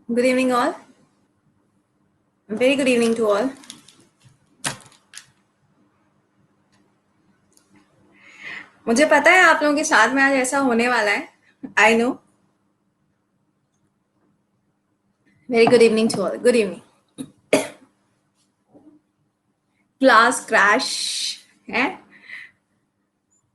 Good evening, all. Very good evening to all. मुझे पता है आप लोगों के साथ में आज ऐसा होने वाला है. I know. Very good evening to all. Good evening. Class crash है.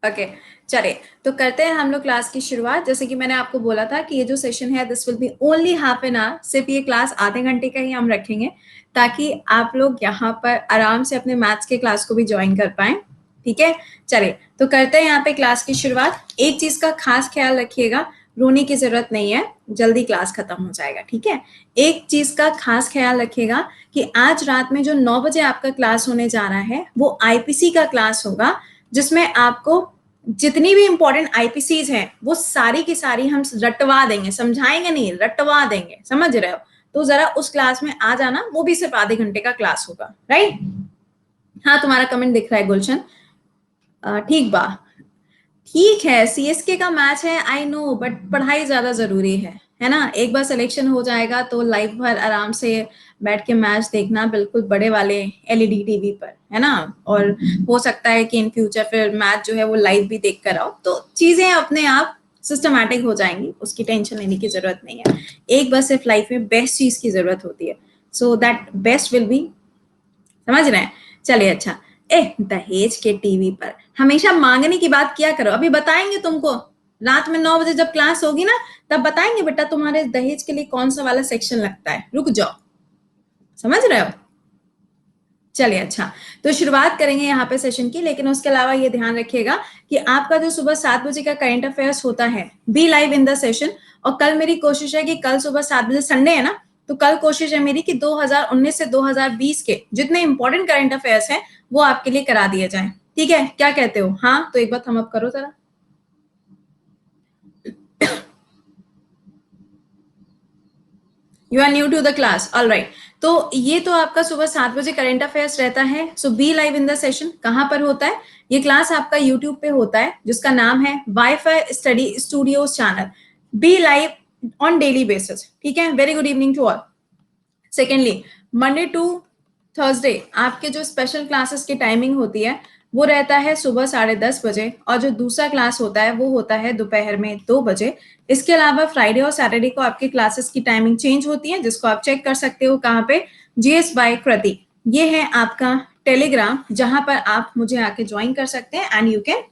ओके चलिए तो करते हैं हम लोग क्लास की शुरुआत. जैसे कि मैंने आपको बोला था कि ये जो सेशन है this will be only half an hour. सिर्फ ये क्लास आधे घंटे का ही हम रखेंगे ताकि आप लोग यहाँ पर आराम से अपने मैथ्स के क्लास को भी ज्वाइन कर पाए. ठीक है, चलिए तो करते हैं यहाँ पे क्लास की शुरुआत. एक चीज का खास ख्याल रखिएगा, रोने की जरूरत नहीं है, जल्दी क्लास खत्म हो जाएगा. ठीक है, एक चीज का खास ख्याल रखिएगा कि आज रात में जो 9 बजे आपका क्लास होने जा रहा है वो आईपीसी का क्लास होगा, जिसमें आपको जितनी भी इंपॉर्टेंट आईपीसीज हैं वो सारी की सारी हम रटवा देंगे. समझाएंगे नहीं, रटवा देंगे. समझ रहे हो? तो जरा उस क्लास में आ जाना. वो भी सिर्फ आधे घंटे का क्लास होगा. राइट? हाँ, तुम्हारा कमेंट दिख रहा है गुलशन. ठीक बा, ठीक है. सीएसके का मैच है, आई नो, बट पढ़ाई ज्यादा जरूरी है ना. एक बार सिलेक्शन हो जाएगा तो लाइफ भर आराम से बैठ के मैच देखना, बिल्कुल बड़े वाले एलईडी टीवी पर, है ना. और हो सकता है कि इन फ्यूचर फिर मैच जो है वो लाइव भी देख कर आओ, तो चीजें अपने आप सिस्टमैटिक हो जाएंगी. उसकी टेंशन लेने की जरूरत नहीं है. एक बार सिर्फ लाइफ में बेस्ट चीज की जरूरत होती है, so that best will be. समझ रहे हैं? चलिए अच्छा. दहेज के टीवी पर हमेशा मांगने की बात किया करो. अभी बताएंगे तुमको, रात में 9 बजे जब क्लास होगी ना तब बताएंगे बेटा तुम्हारे दहेज के लिए कौन सा वाला सेक्शन लगता है. रुक जाओ. समझ रहे हो? चलिए अच्छा, तो शुरुआत करेंगे यहाँ पे सेशन की. लेकिन उसके अलावा ये ध्यान रखिएगा कि आपका जो सुबह 7 बजे का करंट अफेयर्स होता है, be live in the session. और कल मेरी कोशिश है कि कल सुबह 7 बजे, संडे है ना, तो कल कोशिश है मेरी कि 2019 से 2020 के जितने इंपॉर्टेंट करंट अफेयर्स हैं वो आपके लिए करा दिए जाएं. ठीक है, क्या कहते हो? हाँ, तो एक बार थम अप करो जरा. You are new to the class, all right. तो ये तो आपका सुबह 7 बजे करंट अफेयर्स रहता है. So be live in the session. कहां पर होता है ये क्लास? आपका यूट्यूब पे होता है, जिसका नाम है WiFi study studios channel. Be live on daily basis. ठीक है, very good evening to all. Secondly, Monday to Thursday आपके जो स्पेशल क्लासेस की टाइमिंग होती है वो रहता है सुबह 10:30 बजे, और जो दूसरा क्लास होता है वो होता है दोपहर में 2 बजे. इसके अलावा फ्राइडे और सैटरडे को आपके क्लासेस की टाइमिंग चेंज होती है, जिसको आप चेक कर सकते हो. कहाँ पे? जीएस बाय कृति. ये है आपका टेलीग्राम, जहां पर आप मुझे आके ज्वाइन कर सकते हैं and you can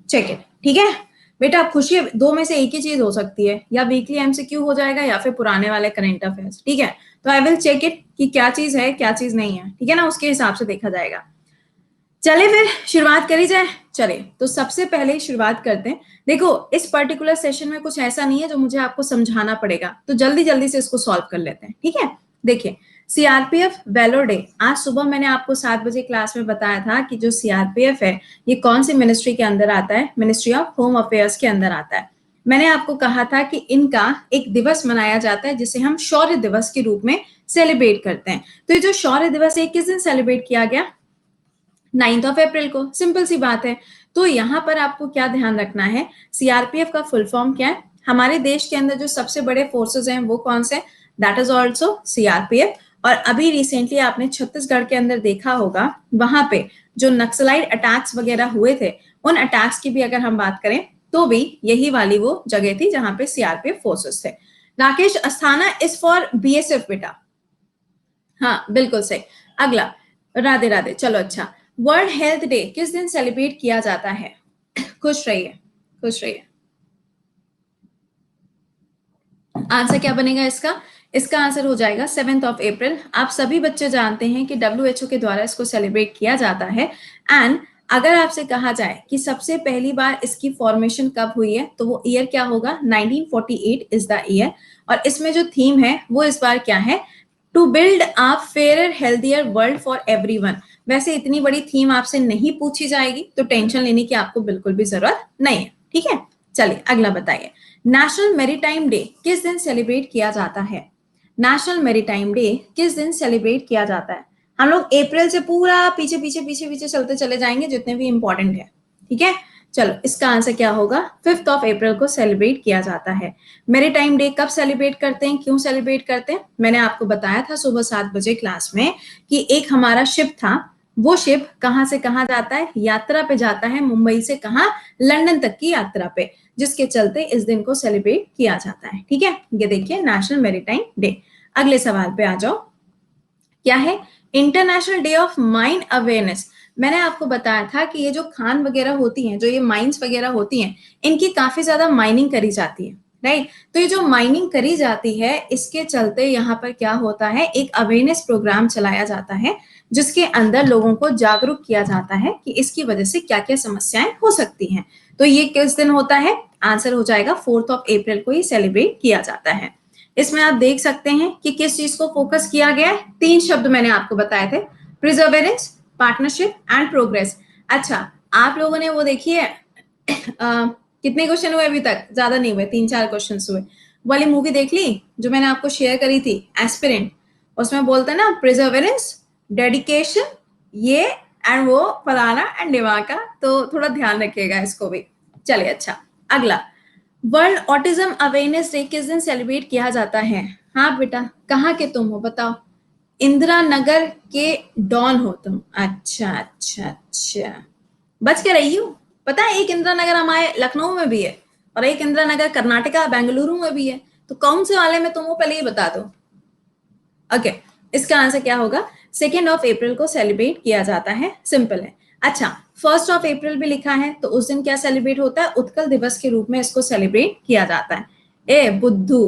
check it. ठीक है बेटा, आप खुशी, दो में से एक ही चीज हो सकती है, या वीकली एमसीक्यू हो जाएगा या फिर पुराने वाले करंट अफेयर्स. ठीक है, तो आई विल चेक इट कि क्या चीज है क्या चीज नहीं है. ठीक है ना, उसके हिसाब से देखा जाएगा. चले फिर शुरुआत करी जाए. चले तो सबसे पहले शुरुआत करते हैं. देखो, इस पर्टिकुलर सेशन में कुछ ऐसा नहीं है जो मुझे आपको समझाना पड़ेगा, तो जल्दी जल्दी से इसको सॉल्व कर लेते हैं. ठीक है, देखिए, सीआरपीएफ वैलोर डे. आज सुबह मैंने आपको 7 बजे क्लास में बताया था कि जो सीआरपीएफ है ये कौन सी मिनिस्ट्री के अंदर आता है? मिनिस्ट्री ऑफ होम अफेयर्स के अंदर आता है. मैंने आपको कहा था कि इनका एक दिवस मनाया जाता है जिसे हम शौर्य दिवस के रूप में सेलिब्रेट करते हैं. तो ये जो शौर्य दिवस है किस दिन सेलिब्रेट किया गया? 9 अप्रैल को. सिंपल सी बात है. तो यहाँ पर आपको क्या ध्यान रखना है, सीआरपीएफ का फुल फॉर्म क्या है? हमारे देश के अंदर जो सबसे बड़े फोर्सेस हैं वो कौन से? That is also CRPF. और अभी रिसेंटली आपने छत्तीसगढ़ के अंदर देखा होगा, वहां पे जो नक्सलाइट अटैक्स वगैरह हुए थे, उन अटैक्स की भी अगर हम बात करें तो भी यही वाली वो जगह थी जहां पे सीआरपीएफ फोर्सेस थे. Rakesh Asthana is for BSF बेटा. हाँ बिल्कुल सही. अगला, राधे राधे. चलो अच्छा, वर्ल्ड हेल्थ डे किस दिन सेलिब्रेट किया जाता है? खुश रहिए, खुश रहिए. आंसर क्या बनेगा इसका? इसका आंसर हो जाएगा 7 अप्रैल. आप सभी बच्चे जानते हैं कि डब्ल्यूएचओ के द्वारा इसको सेलिब्रेट किया जाता है. एंड अगर आपसे कहा जाए कि सबसे पहली बार इसकी फॉर्मेशन कब हुई है तो वो ईयर क्या होगा? 1948 इज द ईयर. और इसमें जो थीम है वो इस बार क्या है? To build a fair healthier world for everyone. वैसे इतनी बड़ी थीम आपसे नहीं पूछी जाएगी, तो टेंशन लेने की आपको बिल्कुल भी जरूरत नहीं है. ठीक है, चलिए अगला बताइए. नेशनल मैरीटाइम डे किस दिन सेलिब्रेट किया जाता है? नेशनल मैरीटाइम डे किस दिन सेलिब्रेट किया जाता है? हम लोग अप्रैल से पूरा पीछे पीछे पीछे पीछे चलते चले जाएंगे जितने भी इंपॉर्टेंट है. ठीक है, चलो इसका आंसर क्या होगा, 5th ऑफ अप्रैल को सेलिब्रेट किया जाता है। मैरीटाइम डे कब सेलिब्रेट करते हैं, क्यों सेलिब्रेट करते हैं, मैंने आपको बताया था सुबह 7 बजे क्लास में कि एक हमारा शिप था, वो शिप कहां से कहां जाता है, यात्रा पे जाता है, मुंबई से कहां, लंदन तक की यात्रा पे, जिसके चलते इस दिन को सेलिब्रेट किया जाता है। ठीक है, ये देखिए नेशनल मैरीटाइम डे। अगले सवाल पे आ जाओ, क्या है, international day of mine awareness. मैंने आपको बताया था कि ये जो खान वगैरह होती हैं, जो ये माइंस वगैरह होती हैं, इनकी काफी ज्यादा माइनिंग करी जाती है, राइट। तो ये जो माइनिंग करी जाती है, इसके चलते यहाँ पर क्या होता है, एक अवेयरनेस प्रोग्राम चलाया जाता है, जिसके अंदर लोगों को जागरूक किया जाता है कि इसकी वजह से क्या क्या समस्याएं हो सकती हैं। तो ये किस दिन होता है, आंसर हो जाएगा 4th ऑफ अप्रैल को ही सेलिब्रेट किया जाता है। इसमें आप देख सकते हैं कि किस चीज को फोकस किया गया है, 3 शब्द मैंने आपको बताए थे, प्रिजर्वेरेंस, पार्टनरशिप एंड प्रोग्रेस। अच्छा, आप लोगों ने वो देखिए कितने क्वेश्चन हुए अभी तक, ज्यादा नहीं हुए, 3-4 क्वेश्चन हुए, वाली मूवी देख ली जो मैंने आपको शेयर करी थी, एस्पिरेंट। उसमें बोलते हैं ना प्रिजर्वेरेंस, डेडिकेशन, ये एंड वो फलाना एंड ढिमाका, तो थोड़ा ध्यान रखिएगा इसको भी। चलिए अच्छा, अगला, वर्ल्ड ऑटिज्म अवेयरनेस डे किस दिन सेलिब्रेट किया जाता है। हाँ बेटा, कहाँ के तुम हो बताओ, इंदिरा नगर के डॉन हो तुम, अच्छा अच्छा अच्छा, बच के रही हूँ। पता है एक इंदिरा नगर हमारे लखनऊ में भी है, और एक इंदिरा नगर कर्नाटका बेंगलुरु में भी है, तो कौन से वाले में तुम हो पहले ये बता दो। ओके, इसका आंसर क्या होगा, 2nd ऑफ अप्रैल को सेलिब्रेट किया जाता है, सिंपल है। अच्छा, 1st ऑफ अप्रैल भी लिखा है, तो उस दिन क्या सेलिब्रेट होता है, उत्कल दिवस के रूप में इसको सेलिब्रेट किया जाता है। ए बुद्धू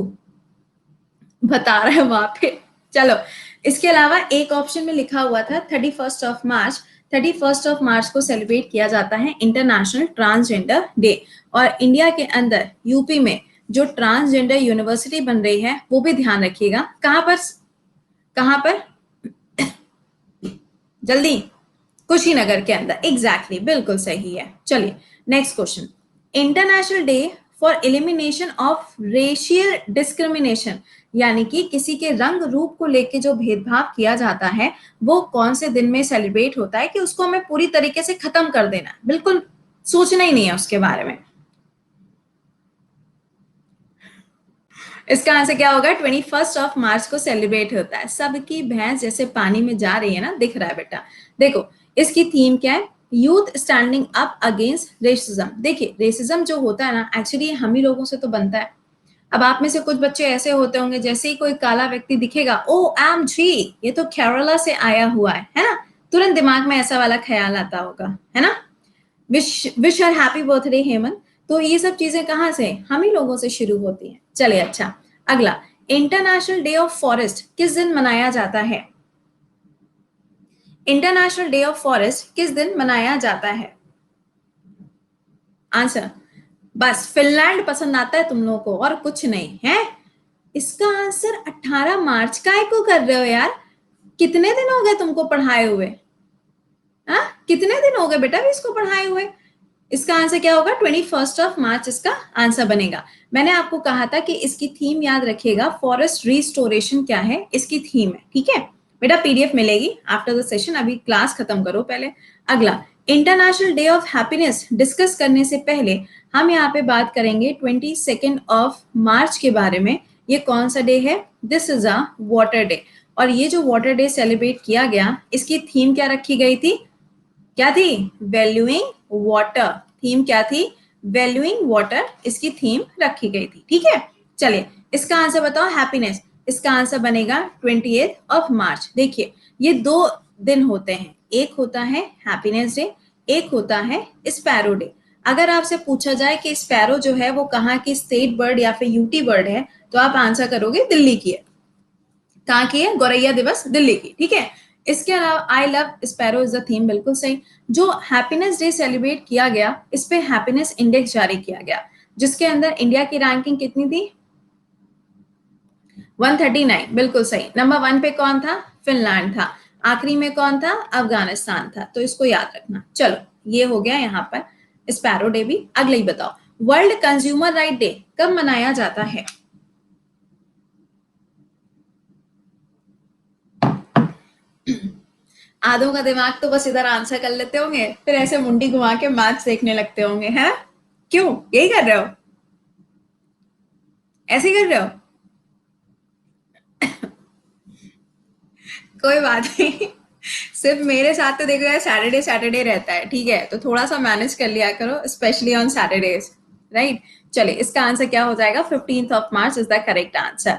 बता रहा है वहां पे। चलो, इसके अलावा एक ऑप्शन में लिखा हुआ था 31st of March, 31st of March को सेलिब्रेट किया जाता है इंटरनेशनल ट्रांसजेंडर डे। और इंडिया के अंदर यूपी में जो ट्रांसजेंडर यूनिवर्सिटी बन रही है, वो भी ध्यान रखिएगा, कहां पर, कहां पर, जल्दी, कुशीनगर के अंदर, एग्जैक्टली बिल्कुल सही है। चलिए next question, international day for elimination of racial discrimination, यानी कि किसी के रंग रूप को लेके जो भेदभाव किया जाता है, वो कौन से दिन में सेलिब्रेट होता है कि उसको हमें पूरी तरीके से खत्म कर देना है, बिल्कुल सोचना ही नहीं है उसके बारे में। इसका आंसर क्या होगा, 21st ऑफ मार्च को सेलिब्रेट होता है। सबकी भैंस जैसे पानी में जा रही है ना, दिख रहा है बेटा। देखो इसकी थीम क्या है, youth standing up against racism. देखिए रेसिज्म जो होता है ना, एक्चुअली हम ही लोगों से तो बनता है। अब आप में से कुछ बच्चे ऐसे होते होंगे, जैसे ही कोई काला व्यक्ति दिखेगा, ओ एम जी, ये तो केरला से आया हुआ है ना, तुरंत दिमाग में ऐसा वाला ख्याल आता होगा, है ना। Wish her happy birthday Hemant. तो ये सब चीजें कहाँ से, हम ही लोगों से शुरू होती हैं। चलिए अच्छा, अगला, इंटरनेशनल डे ऑफ फॉरेस्ट किस दिन मनाया जाता है। इंटरनेशनल डे ऑफ फॉरेस्ट किस दिन मनाया जाता है, आंसर। बस फिनलैंड पसंद आता है तुम लोगों को और कुछ नहीं है। इसका आंसर 18 मार्च का को कर रहे हो यार, कितने दिन हो गए तुमको पढ़ाए हुए, हाँ कितने दिन हो गए बेटा भी इसको पढ़ाए हुए। इसका आंसर क्या होगा, 21st ऑफ मार्च इसका आंसर बनेगा। मैंने आपको कहा था कि इसकी थीम याद रखिएगा, फॉरेस्ट रिस्टोरेशन क्या है इसकी थीम है, ठीक है बेटा। पीडीएफ मिलेगी आफ्टर द सेशन, अभी क्लास खत्म करो पहले। अगला, international day of happiness discuss करने से पहले हम यहाँ पे बात करेंगे 22nd ऑफ मार्च के बारे में। ये कौन सा डे है, this is a water day. और ये जो वाटर डे सेलिब्रेट किया गया, इसकी थीम क्या रखी गई थी, क्या थी, वैल्यूइंग वाटर। थीम क्या थी, वैल्यूइंग वाटर, इसकी थीम रखी गई थी, ठीक है। चलिए इसका आंसर बताओ, हैप्पीनेस। इसका आंसर बनेगा 28th ऑफ मार्च। देखिए ये 2 दिन होते हैं, एक होता है हैप्पीनेस डे, एक होता है स्पैरो डे। अगर आपसे पूछा जाए कि स्पैरो जो है वो कहाँ की स्टेट बर्ड या फिर यूटी बर्ड है, तो आप आंसर करोगे दिल्ली की है। कहाँ की है, गौरैया दिवस दिल्ली की, ठीक है। इसके अलावा I love sparrow is the theme, बिल्कुल सही। जो हैप्पीनेस डे सेलिब्रेट किया गया, इस पे हैप्पीनेस इंडेक्स जारी किया गया, जिसके अंदर इंडिया की रैंकिंग कितनी थी, 139, बिल्कुल सही। नंबर 1 पे कौन था, फिनलैंड था। आखिरी में कौन था, अफगानिस्तान था। तो इसको याद रखना। चलो ये हो गया यहाँ पर स्पैरो डे भी। अगले ही बताओ, वर्ल्ड कंज्यूमर राइट डे कब मनाया जाता है। आधों का दिमाग तो बस इधर आंसर कर लेते होंगे, फिर ऐसे मुंडी घुमा के मैथ्स देखने लगते होंगे, है? क्यों यही कर रहे हो? ऐसे ही कर रहे हो? कोई बात नहीं। सिर्फ मेरे साथ तो देखो यार, सैटरडे सैटरडे रहता है, ठीक है? तो थोड़ा सा मैनेज कर लिया करो, स्पेशली ऑन सैटरडेज, राइट? चलिए, इसका आंसर क्या हो जाएगा? 15 इज द करेक्ट आंसर।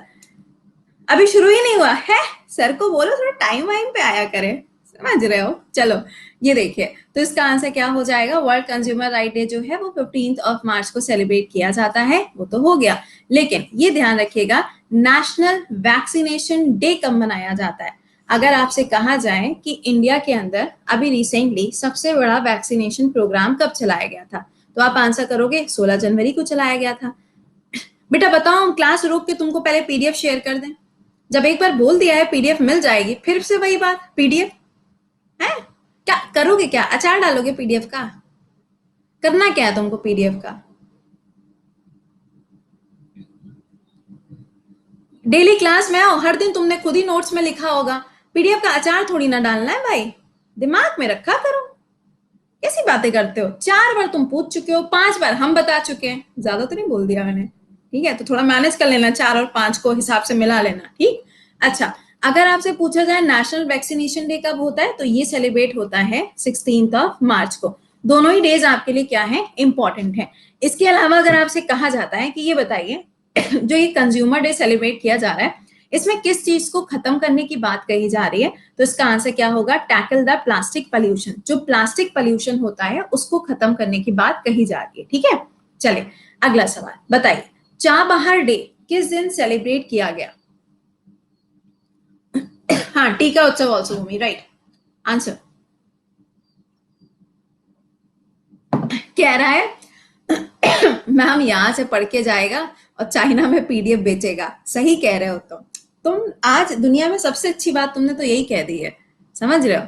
अभी शुरू ही नहीं हुआ है। सर को बोलो थोड़ा टाइम वाइम पे आया करे, समझ रहे हो? चलो, ये देखिए, तो इसका आंसर क्या हो जाएगा? वर्ल्ड कंज्यूमर राइट डे जो है वो 15 मार्च को सेलिब्रेट किया जाता है, वो तो हो गया। लेकिन ये ध्यान रखिएगा, नेशनल वैक्सीनेशन डे कब मनाया जाता है? अगर आपसे कहा जाए कि इंडिया के अंदर अभी रिसेंटली सबसे बड़ा वैक्सीनेशन प्रोग्राम कब चलाया गया था, तो आप आंसर करोगे 16 जनवरी को चलाया गया था। बेटा बताओ, हम क्लास रोक के तुमको पहले पीडीएफ शेयर कर दें? जब एक बार बोल दिया है पीडीएफ मिल जाएगी, फिर से वही बात, पीडीएफ है? क्या करोगे? क्या अचार डालोगे पीडीएफ का? करना क्या है तुमको पीडीएफ का? डेली क्लास में आओ, हर दिन तुमने खुद ही नोट्स में लिखा होगा, पीडीएफ का अचार थोड़ी ना डालना है भाई, दिमाग में रखा करो। कैसी बातें करते हो? 4 बार तुम पूछ चुके हो, 5 बार हम बता चुके हैं, ज्यादा तो नहीं बोल दिया मैंने? ठीक है, तो थोड़ा मैनेज कर लेना, 4 और 5 को हिसाब से मिला लेना, ठीक? अच्छा, अगर आपसे पूछा जाए नेशनल वैक्सीनेशन डे कब होता है, तो ये सेलिब्रेट होता है 16 मार्च को। दोनों ही डेज आपके लिए क्या है? इंपॉर्टेंट है। इसके अलावा अगर आपसे कहा जाता है कि ये बताइए, जो ये कंज्यूमर डे सेलिब्रेट किया जा रहा है, इसमें किस चीज को खत्म करने की बात कही जा रही है, तो इसका आंसर क्या होगा? Tackle the plastic pollution. जो प्लास्टिक पॉल्यूशन होता है उसको खत्म करने की बात कही जा रही है, ठीक है? चले, अगला सवाल बताइए, चाबहार डे किस दिन सेलिब्रेट किया गया? हाँ, टीका उत्सव ऑल्सो भूमि, राइट आंसर। कह रहा है मैम यहाँ से पढ़ के जाएगा और चाइना में पीडीएफ बेचेगा। सही कह रहे हो तुम आज दुनिया में सबसे अच्छी बात तुमने तो यही कह दी है, समझ रहे हो?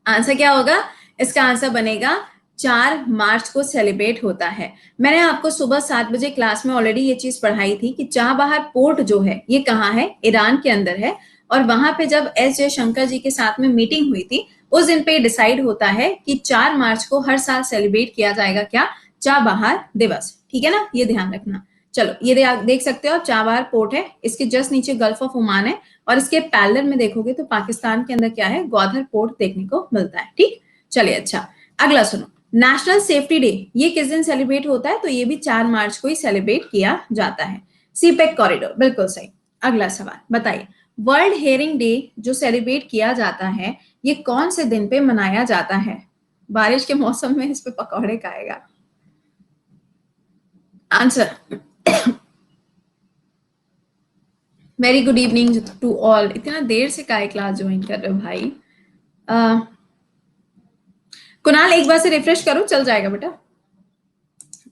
आंसर क्या होगा? इसका आंसर बनेगा 4 मार्च को सेलिब्रेट होता है। मैंने आपको सुबह 7 बजे क्लास में ऑलरेडी ये चीज पढ़ाई थी कि चाबहार पोर्ट जो है ये कहाँ है? ईरान के अंदर है। और वहां पे जब एस जयशंकर जी के साथ में मीटिंग हुई थी, उस दिन पे डिसाइड होता है कि 4 मार्च को हर साल सेलिब्रेट किया जाएगा क्या? चाबहार दिवस, ठीक है ना? ये ध्यान रखना। चलो, ये देख सकते हो आप, चाबहार पोर्ट है, इसके जस्ट नीचे गल्फ ऑफ ओमान है, और इसके पैरेलल में देखोगे तो पाकिस्तान के अंदर क्या है? ग्वादर पोर्ट देखने को मिलता है, ठीक? चलिए, अच्छा, अगला सुनो, नेशनल सेफ्टी डे ये किस दिन सेलिब्रेट होता है? तो ये भी 4 मार्च को ही सेलिब्रेट किया जाता है। सीपेक कॉरिडोर, बिल्कुल सही। अगला सवाल बताइए, वर्ल्ड हेयरिंग डे जो सेलिब्रेट किया जाता है ये कौन से दिन पे मनाया जाता है? बारिश के मौसम में इस पे पकौड़े खाएगा। Answer, very good evening to all. इतना देर से काय क्लास ज्वाइन कर रहे हो भाई? कुणाल एक बार से रिफ्रेश करो, चल जाएगा बेटा।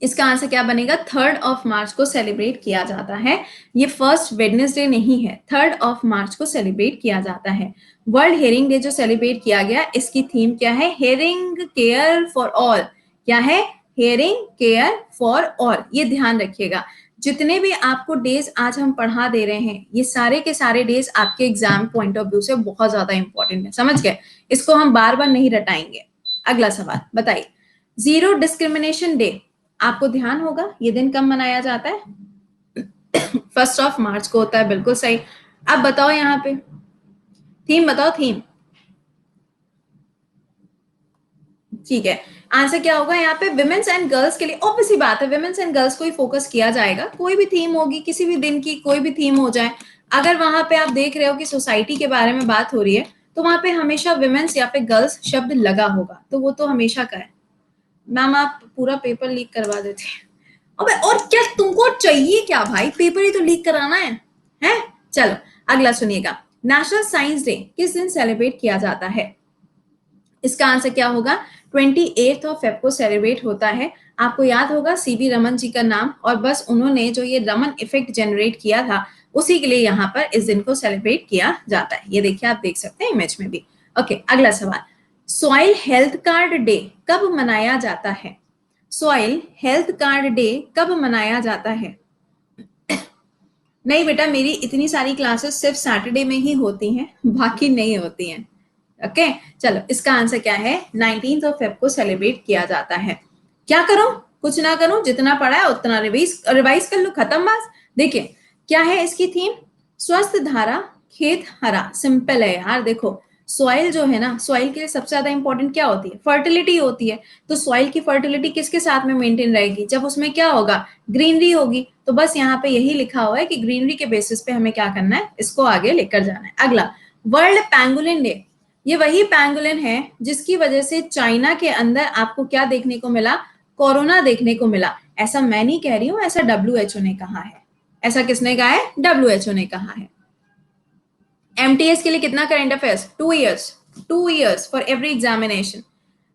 इसका आंसर क्या बनेगा? 3 मार्च को सेलिब्रेट किया जाता है। ये फर्स्ट वेडनेसडे नहीं है, 3 मार्च को सेलिब्रेट किया जाता है। वर्ल्ड हेयरिंग डे जो सेलिब्रेट किया गया, इसकी थीम क्या है? Hearing care for all. क्या है? Hearing care for all. ये ध्यान रखिएगा, जितने भी आपको डेज आज हम पढ़ा दे रहे हैं, ये सारे के सारे डेज आपके एग्जाम पॉइंट ऑफ व्यू से बहुत ज्यादा इंपॉर्टेंट है, समझ गए? इसको हम बार बार नहीं रटाएंगे। अगला सवाल बताइए, जीरो डिस्क्रिमिनेशन डे आपको ध्यान होगा ये दिन कब मनाया जाता है? 1 मार्च को होता है, बिल्कुल सही। अब बताओ यहाँ पे थीम, बताओ थीम। ठीक है, आंसर क्या होगा यहाँ पे? विमेन्स एंड गर्ल्स के लिए, ऑब्वियसली बात है, विमेन्स एंड गर्ल्स को ही फोकस किया जाएगा। कोई भी थीम होगी, किसी भी दिन की कोई भी थीम हो जाए, अगर वहां पे आप देख रहे हो कि सोसाइटी के बारे में बात हो रही है, तो वहां पे हमेशा विमेन्स या पे गर्ल्स शब्द लगा होगा, तो वो तो हमेशा का है। मैम आप पूरा पेपर लीक करवा देते हैं। अबे और क्या तुमको चाहिए क्या भाई? पेपर ही तो लीक कराना है? चलो, अगला सुनिएगा, नेशनल साइंस डे किस दिन सेलिब्रेट किया जाता है? इसका आंसर क्या होगा? 28 फेब को सेलिब्रेट होता है। आपको याद होगा सीवी रमन जी का नाम, और बस उन्होंने जो ये रमन इफेक्ट जनरेट किया था, उसी के लिए यहाँ पर इस दिन को सेलिब्रेट किया जाता है। ये देखिए, आप देख सकते हैं इमेज में भी। ओके, अगला सवाल, सॉइल हेल्थ कार्ड डे कब मनाया जाता है? सॉइल हेल्थ कार्ड डे कब मनाया जाता है? नहीं बेटा, मेरी इतनी सारी क्लासेस सिर्फ सैटरडे में ही होती हैं, बाकी नहीं होती हैं। ओके चलो, इसका आंसर क्या है, 19th ऑफ फेब को सेलिब्रेट किया जाता है। क्या करूं, कुछ ना करूं, जितना पढ़ा है उतना रिवाइज कर लो, खत्म बात। देखिए क्या है इसकी थीम, स्वस्थ धारा खेत हरा। सिंपल है यार, देखो सॉइल जो है ना, सॉइल के लिए सबसे ज्यादा इंपॉर्टेंट क्या होती है, फर्टिलिटी होती है। तो सॉइल की फर्टिलिटी किसके साथ में मेंटेन रहेगी, जब उसमें क्या होगा, ग्रीनरी होगी। तो बस यहाँ पे यही लिखा हुआ है कि ग्रीनरी के बेसिस पे हमें क्या करना है, इसको आगे लेकर जाना है। अगला, वर्ल्ड पैंगोलिन डे। ये वही पैंगोलिन है जिसकी वजह से चाइना के अंदर आपको क्या देखने को मिला, कोरोना देखने को मिला। ऐसा मैं नहीं कह रही हूं, ऐसा डब्ल्यूएचओ ने कहा है। ऐसा किसने कहा है, डब्ल्यूएचओ ने कहा है। एमटीएस के लिए कितना current affairs, 2 years, 2 years for every examination.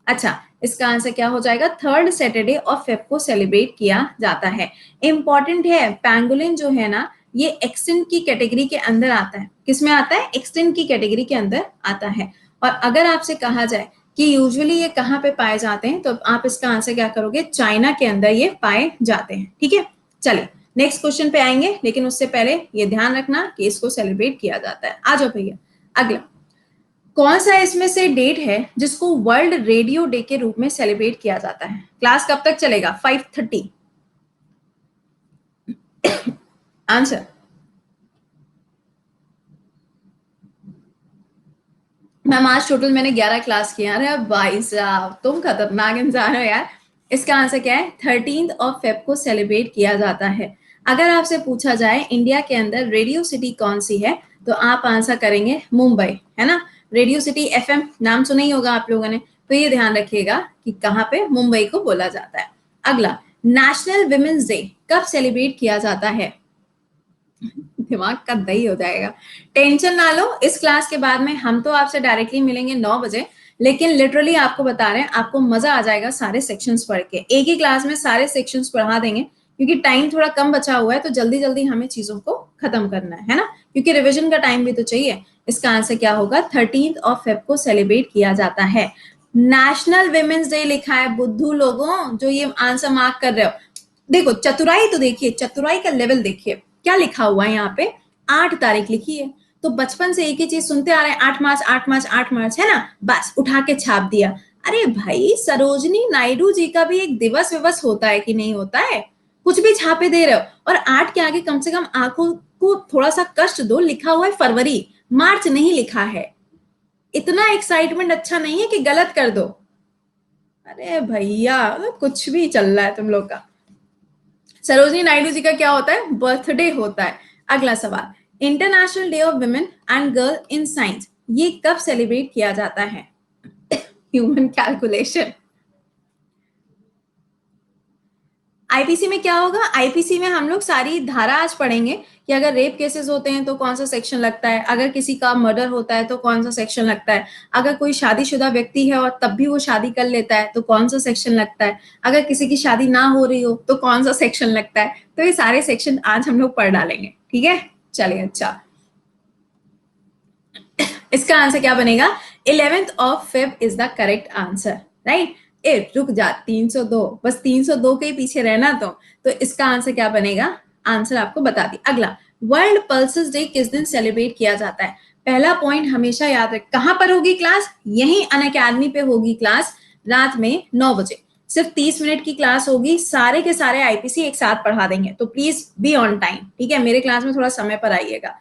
अच्छा, इसका आंसर क्या हो जाएगा, थर्ड सैटरडे ऑफ फेब को सेलिब्रेट किया जाता है। इंपॉर्टेंट है, पैंगोलिन जो है ना, ये एक्सटिंक्ट की कैटेगरी के अंदर आता है। किसमें आता है, एक्सटिंक्ट की कैटेगरी के अंदर आता है। और अगर आपसे कहा जाए कि यूजुअली ये कहाँ पे पाए जाते हैं, तो आप इसका आंसर क्या करोगे, चाइना के अंदर ये पाए जाते हैं। ठीक है, चलिए नेक्स्ट क्वेश्चन पे आएंगे, लेकिन उससे पहले ये ध्यान रखना कि इसको सेलिब्रेट किया जाता है। आ जाओ भैया अगला, कौन सा इसमें से डेट है जिसको वर्ल्ड रेडियो डे के रूप में सेलिब्रेट किया जाता है। क्लास कब तक चलेगा, 5:30। आंसर, मैम आज टोटल मैंने 11 क्लास किया। अरे भाई साहब तुम खतरनाक इंसान हो यार। इसका आंसर क्या है, 13th ऑफ फेब को सेलिब्रेट किया जाता है। अगर आपसे पूछा जाए इंडिया के अंदर रेडियो सिटी कौन सी है, तो आप आंसर करेंगे मुंबई, है ना। रेडियो सिटी एफएम नाम सुना ही होगा आप लोगों ने, तो ये ध्यान रखिएगा कि कहाँ पे मुंबई को बोला जाता है। अगला, नेशनल विमेन्स डे कब सेलिब्रेट किया जाता है। दिमाग का दही हो जाएगा। टेंशन ना लो, इस क्लास के बाद में हम तो आपसे डायरेक्टली मिलेंगे 9 बजे, लेकिन लिटरली आपको बता रहे हैं, आपको मजा आ जाएगा सारे सेक्शंस पढ़ के। एक ही क्लास में सारे सेक्शंस पढ़ा देंगे, क्योंकि टाइम थोड़ा कम बचा हुआ है, तो जल्दी जल्दी हमें चीजों को खत्म करना है ना, क्योंकि रिविजन का टाइम भी तो चाहिए। इसका आंसर क्या होगा, 13th ऑफ फेब को सेलिब्रेट किया जाता है। नेशनल विमेन्स डे लिखा है बुद्धू लोगों, जो ये आंसर मार्क कर रहे हो। देखो चतुराई तो देखिए, चतुराई का लेवल देखिए, क्या लिखा हुआ है यहाँ पे, 8 तारीख लिखी है। तो बचपन से एक ही चीज सुनते आ रहे हैं, 8 मार्च 8 मार्च 8 मार्च, है ना, बस उठा के छाप दिया। अरे भाई सरोजनी नायडू जी का भी एक दिवस विवस होता है कि नहीं होता है, कुछ भी छापे दे रहे हो। और 8 के आगे कम से कम आंखों को थोड़ा सा कष्ट दो, लिखा हुआ है फरवरी, मार्च नहीं लिखा है। इतना एक्साइटमेंट अच्छा नहीं है कि गलत कर दो। अरे भैया कुछ भी चल रहा है तुम लोग का। सरोजनी नायडू जी का क्या होता है, बर्थडे होता है। अगला सवाल, international day of women and girl in science ये कब सेलिब्रेट किया जाता है। Human calculation. आईपीसी में क्या होगा, आईपीसी में हम लोग सारी धारा आज पढ़ेंगे कि अगर रेप केसेस होते हैं तो कौन सा सेक्शन लगता है, अगर किसी का मर्डर होता है तो कौन सा सेक्शन लगता है, अगर कोई शादीशुदा व्यक्ति है और तब भी वो शादी कर लेता है तो कौन सा सेक्शन लगता है, अगर किसी की शादी ना हो रही हो तो कौन सा सेक्शन लगता है। तो ये सारे सेक्शन आज हम लोग पढ़ डालेंगे, ठीक है। चलिए अच्छा, इसका आंसर क्या बनेगा, 11th of Feb is the correct answer, right. ए रुक जा, 302, बस 302 के पीछे रहना। तो इसका आंसर क्या बनेगा, आंसर आपको बता दी। अगला, वर्ल्ड पल्सेस डे किस दिन सेलिब्रेट किया जाता है। पहला पॉइंट हमेशा याद रख, कहां पर होगी क्लास, यही अनअकैडमी पे होगी क्लास, रात में 9 बजे। सिर्फ 30 मिनट की क्लास होगी, सारे के सारे आईपीसी एक साथ पढ़ा देंगे, तो प्लीज बी ऑन टाइम, ठीक है। मेरे क्लास में थोड़ा समय पर आइएगा।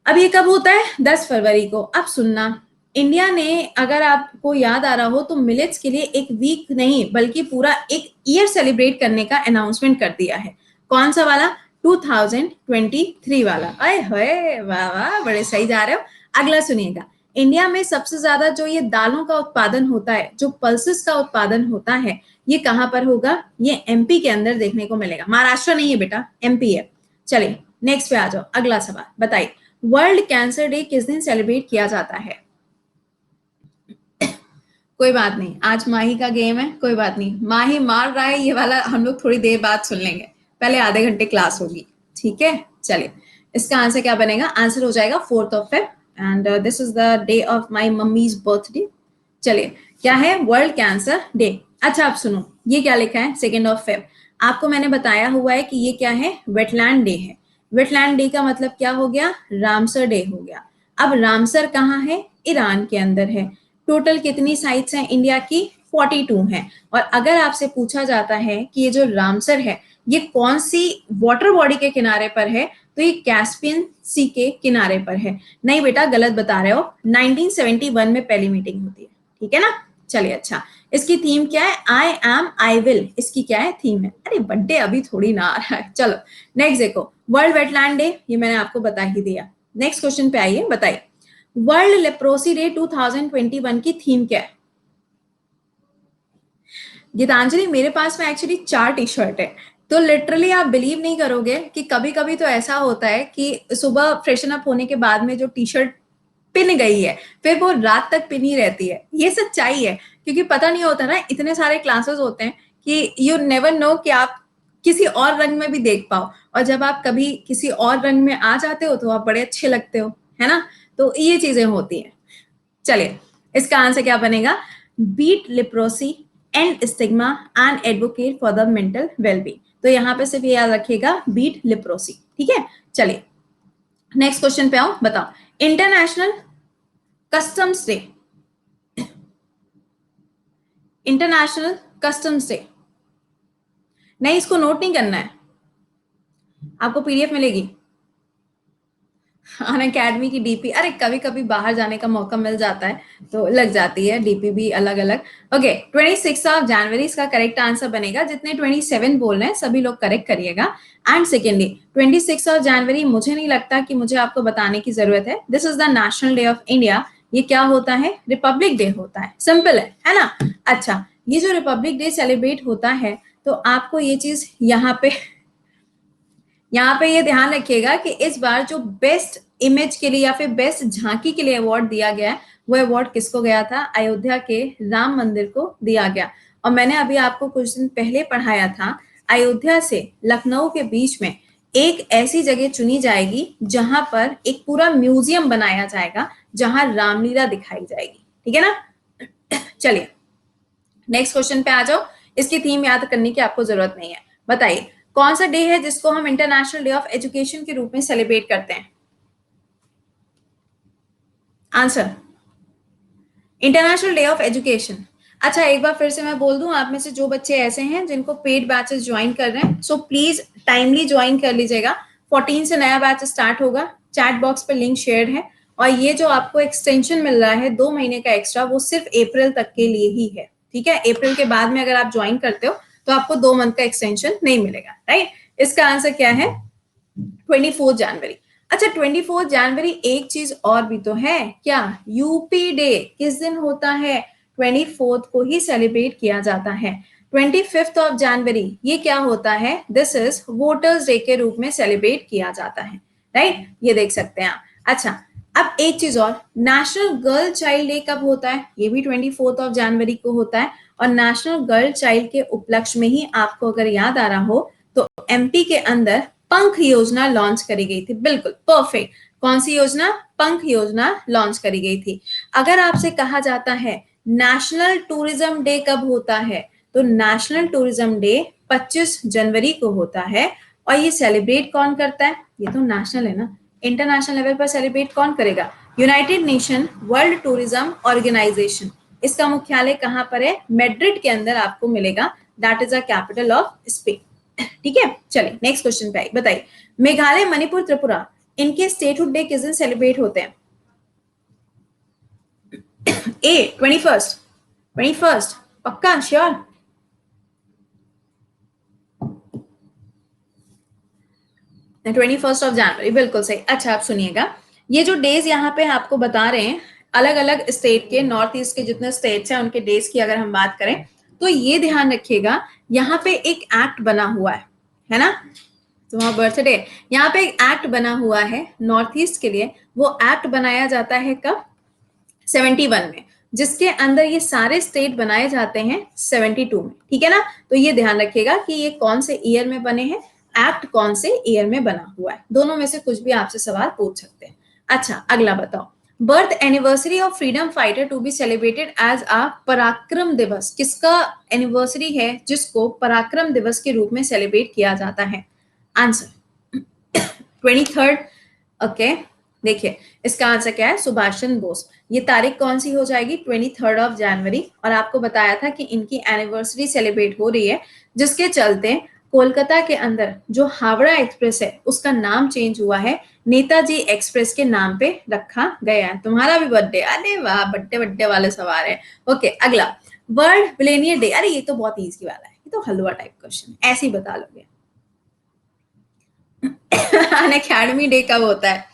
अब ये कब होता है, 10 फरवरी को। अब सुनना, इंडिया ने, अगर आपको याद आ रहा हो, तो मिलेट्स के लिए एक वीक नहीं बल्कि पूरा एक ईयर सेलिब्रेट करने का अनाउंसमेंट कर दिया है। कौन सा वाला, 2023 वाला। अरे होए वाह वाह, बड़े सही जा रहे हो। अगला सुनिएगा, इंडिया में सबसे ज्यादा जो ये दालों का उत्पादन होता है, जो पल्सेस का उत्पादन होता है, ये कहां पर होगा, ये एमपी के अंदर देखने को मिलेगा। महाराष्ट्र नहीं है बेटा, एमपी है। चलिए नेक्स्ट पे आ जाओ, अगला सवाल बताइए, वर्ल्ड कैंसर डे किस दिन सेलिब्रेट किया जाता है। कोई बात नहीं, आज माही का गेम है, कोई बात नहीं, माही मार रहा है ये वाला हम लोग थोड़ी देर बाद सुन लेंगे, पहले आधे घंटे क्लास होगी, ठीक है। चलिए इसका आंसर क्या बनेगा, आंसर हो जाएगा 4th of Feb, and this is the day of my mummies birthday. चलिए क्या है, वर्ल्ड कैंसर डे। अच्छा आप सुनो, ये क्या लिखा है, 2nd ऑफ फेब। आपको मैंने बताया हुआ है कि ये क्या है, वेटलैंड डे है। वेटलैंड डे का मतलब क्या हो गया, रामसर डे हो गया। अब रामसर कहाँ है? ईरान के अंदर है। टोटल कितनी साइट्स हैं इंडिया की? 42 हैं। और अगर आपसे पूछा जाता है कि ये जो रामसर है ये कौन सी वाटर बॉडी के किनारे पर है, तो ये कैस्पियन सी के किनारे पर है। नहीं बेटा, गलत बता रहे हो, 1971 में पहली मीटिंग होती है, ठीक है ना। चलिए, अच्छा, इसकी थीम क्या है? आई एम आई विल, इसकी क्या है थीम है? अरे बर्थडे अभी थोड़ी ना आ रहा है। चलो नेक्स्ट देखो, वर्ल्ड वेटलैंड डे, ये मैंने आपको बता ही दिया। नेक्स्ट क्वेश्चन पे आइए, बताइए वर्ल्ड लेप्रोसी डे 2021 की थीम क्या है? गीतांजलि, मेरे पास में एक्चुअली 4 टी शर्ट है, तो लिटरली आप बिलीव नहीं करोगे कि कभी कभी तो ऐसा होता है कि सुबह फ्रेशन अप होने के बाद में जो टी शर्ट पिन गई है फिर वो रात तक पिन ही रहती है। ये सच्चाई है, क्योंकि पता नहीं होता ना, इतने सारे क्लासेस होते हैं कि यू नेवर नो कि आप किसी और रंग में भी देख पाओ, और जब आप कभी किसी और रंग में आ जाते हो तो आप बड़े अच्छे लगते हो, है ना। तो ये चीजें होती हैं। चलिए, इसका आंसर क्या बनेगा? Beat leprosy and stigma and advocate for the mental wellbeing. तो यहां पे सिर्फ याद रखिएगा बीट लिप्रोसी, ठीक है। चलिए नेक्स्ट क्वेश्चन पे आओ, बताओ international customs day, international customs day. नहीं, इसको नोट नहीं करना है, आपको पीडीएफ मिलेगी अन अकेडमी की डीपी। अरे कभी कभी बाहर जाने का मौका मिल जाता है तो लग जाती है डीपी भी अलग अलग। ओके, 26 ऑफ जनवरी इसका करेक्ट आंसर बनेगा। जितने 27 बोल रहे हैं सभी लोग करेक्ट करिएगा। एंड सेकेंडली 26 ऑफ जनवरी मुझे नहीं लगता कि मुझे आपको बताने की जरूरत है, this is the national day of India. ये क्या होता है? रिपब्लिक डे होता है, सिंपल है ना। अच्छा, ये जो रिपब्लिक डे सेलिब्रेट होता है तो आपको ये चीज यहाँ पे ये ध्यान रखिएगा कि इस बार जो बेस्ट इमेज के लिए या फिर बेस्ट झांकी के लिए अवार्ड दिया गया है, वो अवार्ड किसको गया था? अयोध्या के राम मंदिर को दिया गया। और मैंने अभी आपको कुछ दिन पहले पढ़ाया था, अयोध्या से लखनऊ के बीच में एक ऐसी जगह चुनी जाएगी जहां पर एक पूरा म्यूजियम बनाया जाएगा, जहां रामलीला दिखाई जाएगी, ठीक है ना। चलिए नेक्स्ट क्वेश्चन पे आ जाओ। इसकी थीम याद करने की आपको जरूरत नहीं है। बताइए कौन सा डे है जिसको हम इंटरनेशनल डे ऑफ एजुकेशन के रूप में सेलिब्रेट करते हैं? Answer, international day of education. अच्छा, एक बार फिर से मैं बोल दूं, आप में से जो बच्चे ऐसे हैं जिनको पेड बैचेस ज्वाइन कर रहे हैं, सो प्लीज टाइमली ज्वाइन कर लीजिएगा। 14 से नया बैच स्टार्ट होगा, चैट बॉक्स पे लिंक शेयर है। और ये जो आपको एक्सटेंशन मिल रहा है 2 महीने का एक्स्ट्रा, वो सिर्फ अप्रैल तक के लिए ही है, ठीक है। अप्रैल के बाद में अगर आप ज्वाइन करते हो तो आपको 2 मंथ का एक्सटेंशन नहीं मिलेगा, राइट। इसका आंसर क्या है? 24 जनवरी। अच्छा, 24 जनवरी एक चीज और भी तो है क्या? यूपी डे किस दिन होता है? 24 को ही सेलिब्रेट किया जाता है। 25 जनवरी ये क्या होता है? दिस इज वोटर्स डे के रूप में सेलिब्रेट किया जाता है, राइट। ये देख सकते हैं आप। अच्छा, अब एक चीज और, नेशनल गर्ल चाइल्ड डे कब होता है? ये भी 24 जनवरी को होता है। और नेशनल गर्ल चाइल्ड के उपलक्ष्य में ही आपको अगर याद आ रहा हो तो एमपी के अंदर पंख योजना लॉन्च करी गई थी। बिल्कुल परफेक्ट, कौन सी योजना? पंख योजना लॉन्च करी गई थी। अगर आपसे कहा जाता है नेशनल टूरिज्म डे कब होता है, तो नेशनल टूरिज्म डे 25 जनवरी को होता है। और ये सेलिब्रेट कौन करता है? ये तो नेशनल है ना, इंटरनेशनल लेवल पर सेलिब्रेट कौन करेगा? United Nation World Tourism Organisation. इसका मुख्यालय कहां पर है? मैड्रिड के अंदर आपको मिलेगा, that is the capital of Spain, ठीक है। चलिए नेक्स्ट क्वेश्चन पे आई, बताइए मेघालय, मणिपुर, त्रिपुरा, इनके स्टेटहुड डे किस दिन सेलिब्रेट होते हैं? ए 21st, 21st, पक्का श्योर? 21 जनवरी, बिल्कुल सही। अच्छा, आप सुनिएगा, ये जो डेज यहाँ पे आपको बता रहे हैं अलग अलग स्टेट के, नॉर्थ ईस्ट के जितने स्टेट्स हैं उनके डेज की अगर हम बात करें तो ये ध्यान रखिएगा, यहाँ पे एक एक्ट बना हुआ है ना। तो वहां बर्थडे, यहाँ पे एक एक्ट बना हुआ है नॉर्थ ईस्ट के लिए। वो एक्ट बनाया जाता है कब? 71 में, जिसके अंदर ये सारे स्टेट बनाए जाते हैं 72 में, ठीक है ना। तो ये ध्यान रखिएगा कि ये कौन से ईयर में बने हैं, एक्ट कौन से ईयर में बना हुआ है। दोनों में से कुछ भी आपसे सवाल पूछ सकते हैं। अच्छा, अगला बताओ, birth anniversary of freedom fighter to be celebrated as a Parakram Diwas, किसका एनिवर्सरी है जिसको पराक्रम दिवस के रूप में सेलिब्रेट किया जाता है? आंसर 23rd, ओके, देखिए इसका आंसर क्या है, सुभाष चंद्र बोस। ये तारीख कौन सी हो जाएगी, 23 जनवरी। और आपको बताया था कि इनकी एनिवर्सरी सेलिब्रेट हो रही है, जिसके चलते कोलकाता के अंदर जो हावड़ा एक्सप्रेस है उसका नाम चेंज हुआ है, नेताजी एक्सप्रेस के नाम पे रखा गया है। तुम्हारा भी बर्थडे, अरे वाह, बर्थडे बर्थडे वाले सवाल है। ओके, अगला, वर्ल्ड मिलेनियर डे। अरे ये तो बहुत इजी वाला है, ये तो हलवा टाइप क्वेश्चन, ऐसे ही बता लोगे। अन अकेडमी डे कब होता है?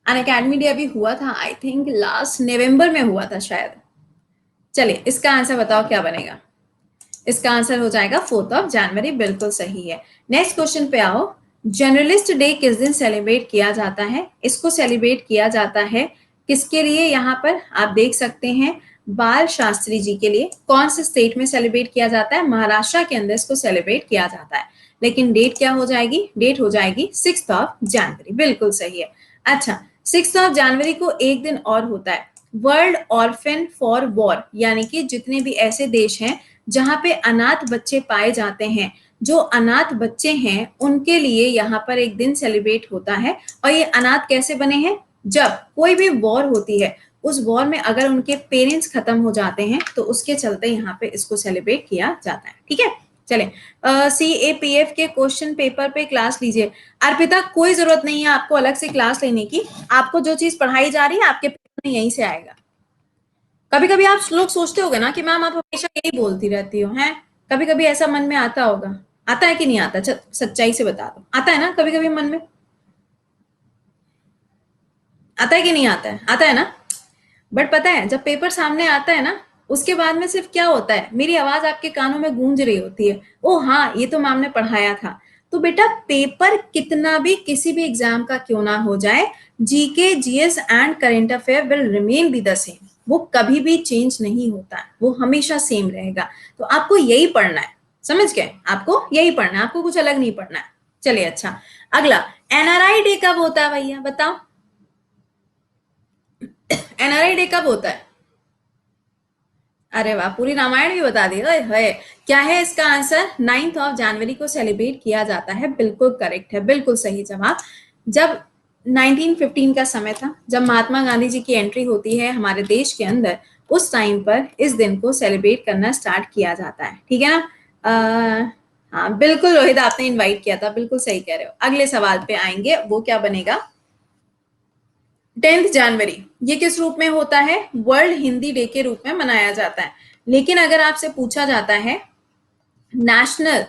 अन अकेडमी डे अभी हुआ था, आई थिंक लास्ट नवंबर में हुआ था शायद। चलिए इसका आंसर बताओ क्या बनेगा। इसका आंसर हो जाएगा 4 जनवरी, बिल्कुल सही है। नेक्स्ट क्वेश्चन पे आओ। जर्नलिस्ट डे किस दिन सेलिब्रेट किया जाता है? इसको सेलिब्रेट किया जाता है किसके लिए? यहाँ पर आप देख सकते हैं, बाल शास्त्री जी के लिए। कौन से स्टेट में सेलिब्रेट किया जाता है? महाराष्ट्र के अंदर इसको सेलिब्रेट किया जाता है। लेकिन डेट क्या हो जाएगी? डेट हो जाएगी 6 जनवरी, बिल्कुल सही है। अच्छा, 6 जनवरी को एक दिन और होता है, वर्ल्ड ऑर्फेन फॉर वॉर, यानी कि जितने भी ऐसे देश हैं जहां पे अनाथ बच्चे पाए जाते हैं, जो अनाथ बच्चे हैं उनके लिए यहाँ पर एक दिन सेलिब्रेट होता है। और ये अनाथ कैसे बने हैं? जब कोई भी वॉर होती है, उस वॉर में अगर उनके पेरेंट्स खत्म हो जाते हैं तो उसके चलते यहाँ पे इसको सेलिब्रेट किया जाता है। ठीक है, चले CAPF के क्वेश्चन पेपर पे क्लास लीजिए। अर्पिता, कोई जरूरत नहीं है आपको अलग से क्लास लेने की, आपको जो चीज पढ़ाई जा रही है आपके पेपर में यहीं से आएगा। कभी कभी आप लोग सोचते होगे ना कि मैम आप हमेशा यही बोलती रहती हो, हैं? कभी कभी ऐसा मन में आता होगा, आता है कि नहीं आता? सच्चाई से बता दो, आता है ना कभी कभी मन में? आता है कि नहीं आता है? आता है ना? बट पता है जब पेपर सामने आता है ना, उसके बाद में सिर्फ क्या होता है, मेरी आवाज आपके कानों में गूंज रही होती है, ओ हाँ ये तो मैम ने पढ़ाया था। तो बेटा पेपर कितना भी किसी भी एग्जाम का क्यों ना हो जाए, GK GS and current affair will remain be the same. वो कभी भी चेंज नहीं होता है, वो हमेशा सेम रहेगा। तो आपको यही पढ़ना है, समझ गए? आपको यही पढ़ना है, आपको कुछ अलग नहीं पढ़ना है। चलिए अच्छा, अगला, एनआरआई डे कब होता है भैया बताओ? एनआरआई डे कब होता है? अरे वाह, पूरी रामायण भी बता दी। ओए होए, क्या है इसका आंसर? 9 जनवरी को सेलिब्रेट किया जाता है, बिल्कुल करेक्ट है, बिल्कुल सही जवाब। जब 1915 का समय था, जब महात्मा गांधी जी की एंट्री होती है हमारे देश के अंदर, उस टाइम पर इस दिन को सेलिब्रेट करना स्टार्ट किया जाता है। ठीक है ना? हाँ बिल्कुल रोहित, आपने इनवाइट किया था, बिल्कुल सही कह रहे हो। अगले सवाल पे आएंगे, वो क्या बनेगा? 10 जनवरी, ये किस रूप में होता है? वर्ल्ड हिंदी डे के रूप में मनाया जाता है। लेकिन अगर आपसे पूछा जाता है नेशनल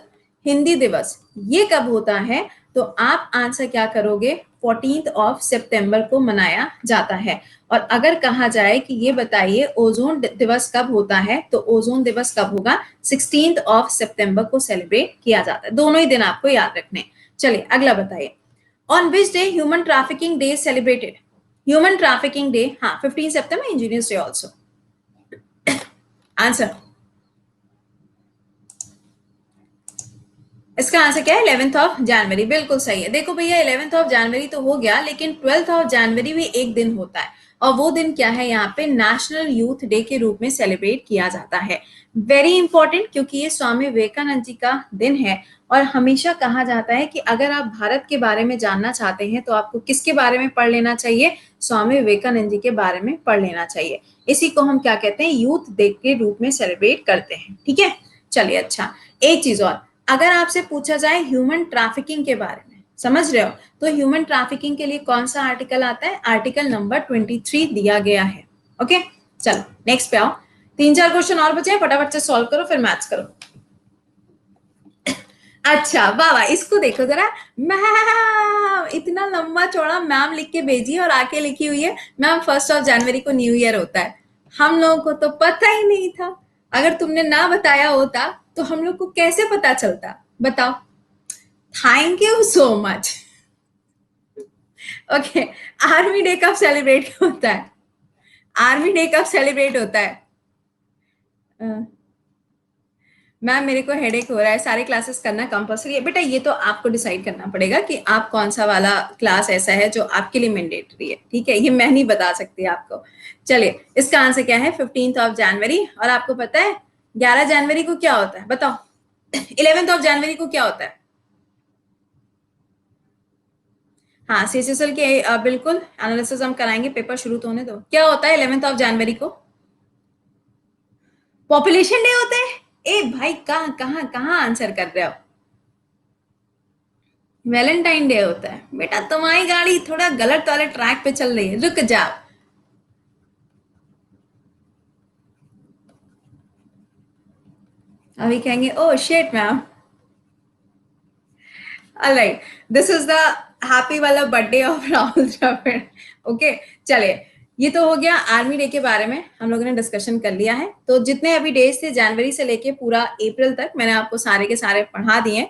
हिंदी दिवस ये कब होता है, तो आप आंसर क्या करोगे? 14 सितंबर को मनाया जाता है। और अगर कहा जाए कि ये बताइए ओजोन दिवस कब होता है, तो ओजोन दिवस कब होगा? 16 सितंबर को सेलिब्रेट किया जाता है। दोनों ही दिन आपको याद रखने। चलिए अगला बताइए, on which day human trafficking day celebrated? Human trafficking day, हाँ 15 सितंबर, इंजीनियर्स डे ऑल्सो। आंसर, इसका आंसर क्या है? 11 जनवरी, बिल्कुल सही है। देखो भैया 11 जनवरी तो हो गया, लेकिन 12 जनवरी भी एक दिन होता है, और वो दिन क्या है? यहाँ पे नेशनल यूथ डे के रूप में सेलिब्रेट किया जाता है। वेरी इंपॉर्टेंट, क्योंकि ये स्वामी विवेकानंद जी का दिन है। और हमेशा कहा जाता है कि अगर आप भारत के बारे में जानना चाहते हैं तो आपको किसके बारे में पढ़ लेना चाहिए? स्वामी विवेकानंद जी के बारे में पढ़ लेना चाहिए। इसी को हम क्या कहते हैं? यूथ डे के रूप में सेलिब्रेट करते हैं। ठीक है, चलिए अच्छा, एक चीज और, अगर आपसे पूछा जाए ह्यूमन ट्रैफिकिंग के बारे में, समझ रहे हो, तो ह्यूमन ट्रैफिकिंग के लिए कौन सा आर्टिकल आता है? आर्टिकल नंबर 23 दिया गया है। ओके, चलो नेक्स्ट पे आओ। 3-4 क्वेश्चन और बचे हैं, फटाफट से सॉल्व करो फिर मैथ्स करो। अच्छा वाह वाह, इसको देखो जरा, मैम इतना लंबा चौड़ा मैम लिख के भेजी और आके लिखी हुई है, मैम 1 जनवरी को न्यू ईयर होता है। हम लोगों को तो पता ही नहीं था। अगर तुमने ना बताया होता तो हम लोग को कैसे पता चलता, बताओ? Thank you so much. Okay, army day कब सेलिब्रेट होता है? आर्मी डे कब सेलिब्रेट होता है? मैम मेरे को हेडेक हो रहा है, सारे क्लासेस करना कंपलसरी है। बेटा ये तो आपको डिसाइड करना पड़ेगा कि आप कौन सा वाला क्लास ऐसा है जो आपके लिए मैंडेटरी है। ठीक है, ये मैं नहीं बता सकती आपको। चलिए इसका आंसर क्या है? 15 जनवरी। और आपको पता है 11 जनवरी को क्या होता है, बताओ? 11 जनवरी को क्या होता है? हाँ, CCSL के बिल्कुल एनालिसिस हम कराएंगे, पेपर शुरू तो होने दो। क्या होता है 11 जनवरी को? पॉपुलेशन डे होता है। ए भाई, कहाँ कहाँ कहाँ आंसर कर रहे हो? वैलेंटाइन डे होता है बेटा। तुम्हारी गाड़ी थोड़ा गलत वाले ट्रैक पे चल रही है, रुक जाओ। अभी कहेंगे oh shit ma'am. Alright, this is the happy वाला birthday of Rahul Dravid. Okay, चलिए, ये तो हो गया आर्मी डे के बारे में, हम लोगों ने डिस्कशन कर लिया है। तो जितने अभी डेज थे जनवरी से लेके पूरा अप्रैल तक, मैंने आपको सारे के सारे पढ़ा दिए।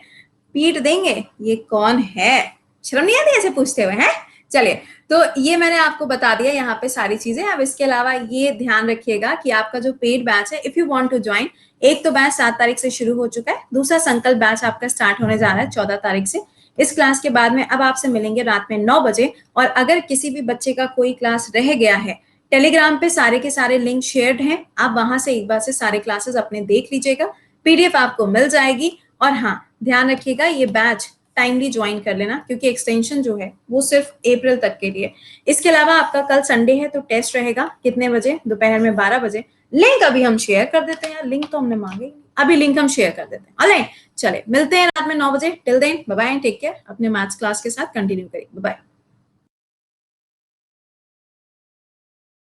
पीट देंगे, ये कौन है? शर्म नहीं आती ऐसे पूछते हुए हैं? चलिए, तो ये मैंने आपको बता दिया यहाँ पे सारी चीजें। अब इसके अलावा ये ध्यान रखिएगा कि आपका जो पेड बैच है, if you want to join, एक तो बैच 7 तारीख से शुरू हो चुका है, दूसरा संकल्प बैच आपका स्टार्ट होने जा रहा है 14 तारीख से। इस क्लास के बाद में अब आपसे मिलेंगे रात में 9 बजे। और अगर किसी भी बच्चे का कोई क्लास रह गया है, टेलीग्राम पे सारे के सारे लिंक शेयर्ड हैं, आप वहां से एक बार से सारे क्लासेस अपने देख लीजिएगा, पीडीएफ आपको मिल जाएगी। और हाँ, ध्यान रखिएगा ये बैच टाइमली ज्वाइन कर लेना, क्योंकि एक्सटेंशन जो है वो सिर्फ अप्रैल तक के लिए। इसके अलावा आपका कल संडे है, तो टेस्ट रहेगा कितने बजे? दोपहर में 12 बजे। लिंक अभी हम शेयर कर देते हैं, लिंक तो हमने मांगे, अभी लिंक हम शेयर कर देते हैं। ऑलराइट, चले मिलते हैं रात में 9 बजे। Till then bye bye, take care, अपने मैथ्स क्लास के साथ कंटिन्यू करिए। बाय।